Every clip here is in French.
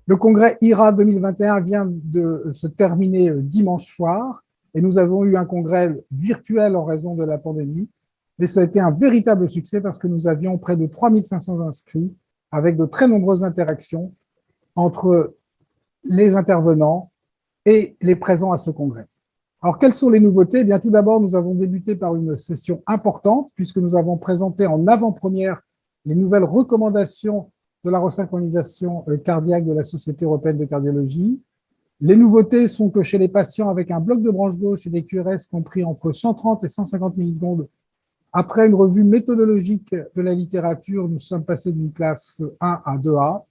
Le congrès IRA 2021 vient de se terminer dimanche soir et nous avons eu un congrès virtuel en raison de la pandémie. Mais ça a été un véritable succès parce que nous avions près de 3500 inscrits avec de très nombreuses interactions entre les intervenants et les présents à ce congrès. Alors, quelles sont les nouveautés? Eh bien, tout d'abord, nous avons débuté par une session importante puisque nous avons présenté en avant-première les nouvelles recommandations de la resynchronisation cardiaque de la Société européenne de cardiologie. Les nouveautés sont que chez les patients avec un bloc de branche gauche et des QRS compris entre 130 et 150 millisecondes, après une revue méthodologique de la littérature, nous sommes passés d'une classe 1 à 2A.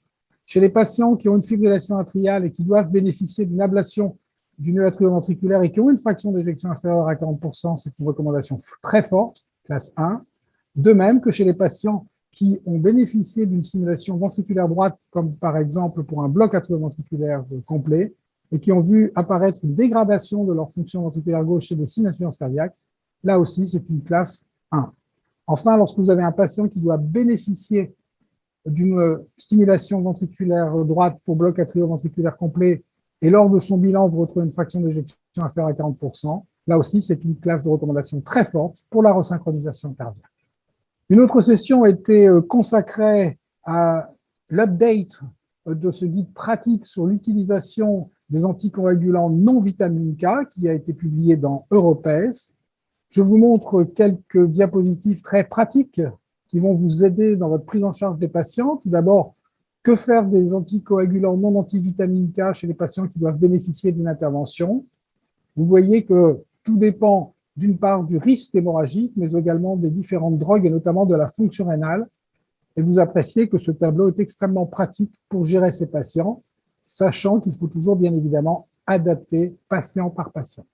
Chez les patients qui ont une fibrillation atriale et qui doivent bénéficier d'une ablation du nœud atrioventriculaire et qui ont une fraction d'éjection inférieure à 40%, c'est une recommandation très forte, classe 1. De même que chez les patients qui ont bénéficié d'une stimulation ventriculaire droite, comme par exemple pour un bloc atrioventriculaire complet, et qui ont vu apparaître une dégradation de leur fonction ventriculaire gauche et des signes d'insuffisance cardiaque, là aussi, c'est une classe 1. Enfin, lorsque vous avez un patient qui doit bénéficier d'une stimulation ventriculaire droite pour bloc atrioventriculaire complet, et lors de son bilan, vous retrouvez une fraction d'éjection inférieure à 40%, là aussi, c'est une classe de recommandation très forte pour la resynchronisation cardiaque. Une autre session était consacrée à l'update de ce guide pratique sur l'utilisation des anticoagulants non vitamine K qui a été publié dans EuroPace. Je vous montre quelques diapositives très pratiques qui vont vous aider dans votre prise en charge des patients. Tout d'abord, que faire des anticoagulants non antivitamine K chez les patients qui doivent bénéficier d'une intervention? Vous voyez que tout dépend d'une part du risque hémorragique, mais également des différentes drogues et notamment de la fonction rénale. Et vous appréciez que ce tableau est extrêmement pratique pour gérer ces patients, sachant qu'il faut toujours bien évidemment adapter patient par patient.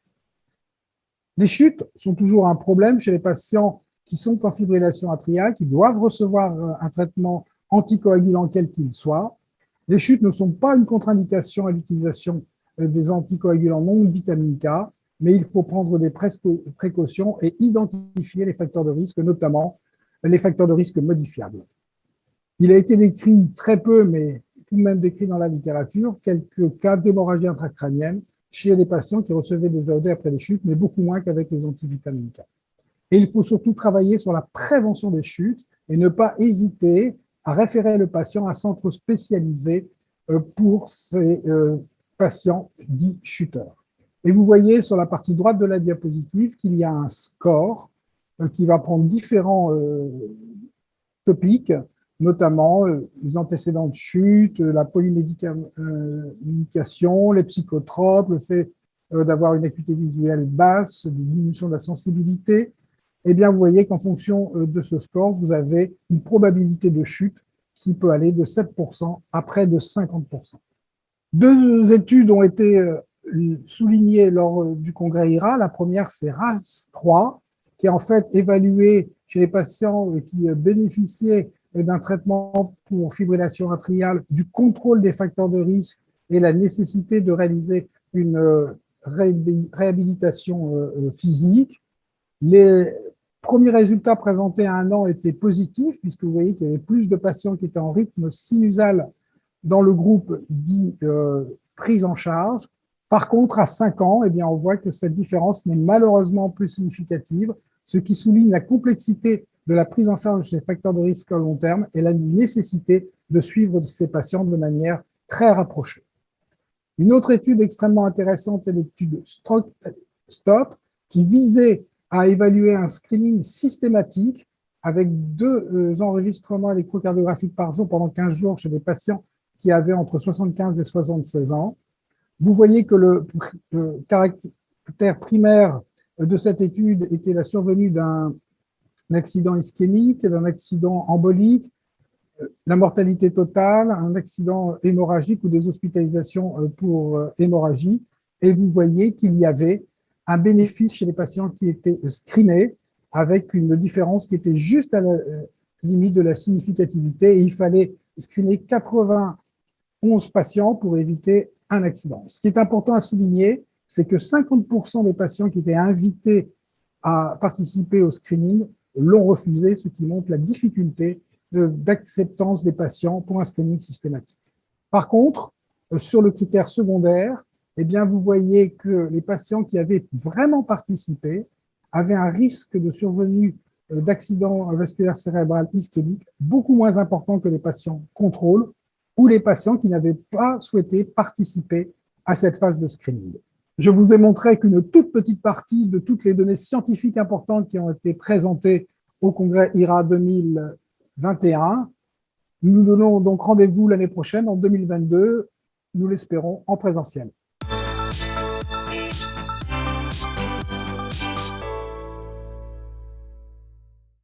Les chutes sont toujours un problème chez les patients qui sont en fibrillation atriale, qui doivent recevoir un traitement anticoagulant quel qu'il soit. Les chutes ne sont pas une contre-indication à l'utilisation des anticoagulants non vitamine K, mais il faut prendre des précautions et identifier les facteurs de risque, notamment les facteurs de risque modifiables. Il a été décrit très peu, mais tout de même décrit dans la littérature, quelques cas d'hémorragie intracrânienne chez les patients qui recevaient des AOD après les chutes, mais beaucoup moins qu'avec les antivitamines K. Et il faut surtout travailler sur la prévention des chutes et ne pas hésiter à référer le patient à un centre spécialisé pour ces patients dits chuteurs. Et vous voyez sur la partie droite de la diapositive qu'il y a un score qui va prendre différents topics, notamment les antécédents de chute, la polymédication, les psychotropes, le fait d'avoir une acuité visuelle basse, une diminution de la sensibilité. Eh bien, vous voyez qu'en fonction de ce score, vous avez une probabilité de chute qui peut aller de 7% à près de 50%. Deux études ont été soulignées lors du congrès IRA. La première, c'est RAS3, qui a en fait évalué chez les patients qui bénéficiaient d'un traitement pour fibrillation atriale du contrôle des facteurs de risque et la nécessité de réaliser une réhabilitation physique. Les premiers résultats présentés à 1 an étaient positifs, puisque vous voyez qu'il y avait plus de patients qui étaient en rythme sinusal dans le groupe dit prise en charge. Par contre, à 5 ans, eh bien, on voit que cette différence n'est malheureusement plus significative, ce qui souligne la complexité de la prise en charge de ces facteurs de risque à long terme et la nécessité de suivre ces patients de manière très rapprochée. Une autre étude extrêmement intéressante est l'étude STOP, qui visait à évaluer un screening systématique avec 2 enregistrements électrocardiographiques par jour pendant 15 jours chez des patients qui avaient entre 75 et 76 ans. Vous voyez que le caractère primaire de cette étude était la survenue d'un accident ischémique, d'un accident embolique, la mortalité totale, un accident hémorragique ou des hospitalisations pour hémorragie. Et vous voyez qu'il y avait un bénéfice chez les patients qui étaient screenés avec une différence qui était juste à la limite de la significativité. Et il fallait screener 91 patients pour éviter un accident. Ce qui est important à souligner, c'est que 50% des patients qui étaient invités à participer au screening l'ont refusé, ce qui montre la difficulté d'acceptance des patients pour un screening systématique. Par contre, sur le critère secondaire, eh bien, vous voyez que les patients qui avaient vraiment participé avaient un risque de survenue d'accident vasculaire cérébral ischémique beaucoup moins important que les patients contrôle ou les patients qui n'avaient pas souhaité participer à cette phase de screening. Je vous ai montré qu'une toute petite partie de toutes les données scientifiques importantes qui ont été présentées au congrès IRA 2021. Nous nous donnons donc rendez-vous l'année prochaine, en 2022, nous l'espérons, en présentiel.